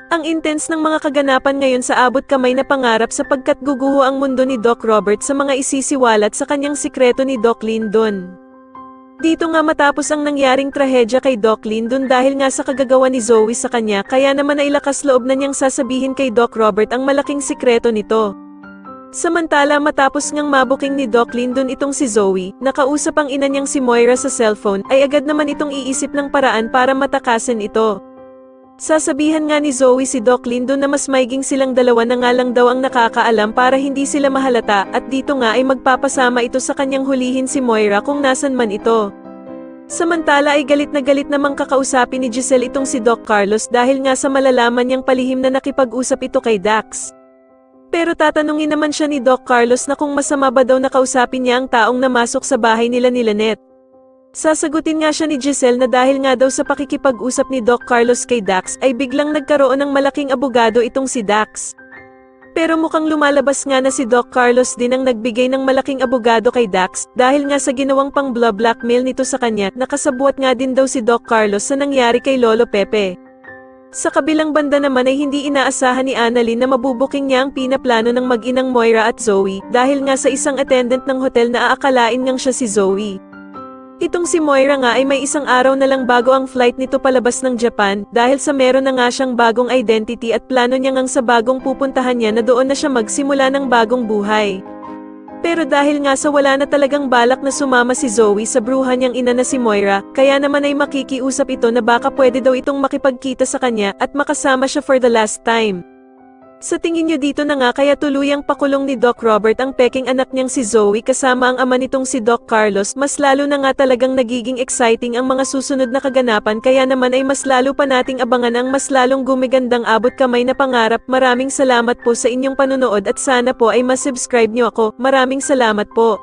Ang intense ng mga kaganapan ngayon sa abot kamay na pangarap sapagkat guguho ang mundo ni Doc Robert sa mga isisiwalat sa kanyang sikreto ni Doc Lyndon. Dito nga matapos ang nangyaring trahedya kay Doc Lyndon dahil nga sa kagagawa ni Zoe sa kanya kaya naman ay lakas loob na niyang sasabihin kay Doc Robert ang malaking sikreto nito. Samantala matapos ngang mabuking ni Doc Lyndon itong si Zoe, nakausap ang ina niyang si Moira sa cellphone ay agad naman itong iisip ng paraan para matakasan ito. Sasabihan nga ni Zoe si Doc Lyndon na mas maiging silang dalawa na nga lang daw ang nakakaalam para hindi sila mahalata at dito nga ay magpapasama ito sa kanyang hulihin si Moira kung nasan man ito. Samantala ay galit na galit namang kakausapin ni Giselle itong si Doc Carlos dahil nga sa malalaman niyang palihim na nakipag-usap ito kay Dax. Pero tatanungin naman siya ni Doc Carlos na kung masama ba daw nakausapin niya ang taong namasok sa bahay nila ni Lynette. Sasagutin nga siya ni Giselle na dahil nga daw sa pakikipag-usap ni Doc Carlos kay Dax ay biglang nagkaroon ng malaking abogado itong si Dax. Pero mukhang lumalabas nga na si Doc Carlos din ang nagbigay ng malaking abogado kay Dax dahil nga sa ginawang pang-blackmail nito sa kanya nakasabuat nga din daw si Doc Carlos sa nangyari kay Lolo Pepe. Sa kabilang banda naman ay hindi inaasahan ni Annalyn na mabubuking niya ang pinaplano ng mag-inang Moira at Zoe dahil nga sa isang attendant ng hotel na aakalain ngang siya si Zoe. Itong si Moira nga ay may isang araw na lang bago ang flight nito palabas ng Japan dahil sa meron na nga siyang bagong identity at plano niya ngang sa bagong pupuntahan niya na doon na siya magsimula ng bagong buhay. Pero dahil nga sa wala na talagang balak na sumama si Zoe sa bruhan niyang ina na si Moira, kaya naman ay makikiusap ito na baka pwede daw itong makipagkita sa kanya at makasama siya for the last time. Sa tingin niyo dito na nga kaya tuluyang pakulong ni Doc Robert ang peking anak niyang si Zoe kasama ang ama nitong si Doc Carlos, mas lalo na nga talagang nagiging exciting ang mga susunod na kaganapan kaya naman ay mas lalo pa nating abangan ang mas lalong gumigandang abot kamay na pangarap. Maraming salamat po sa inyong panonood at sana po ay mas-subscribe niyo ako. Maraming salamat po.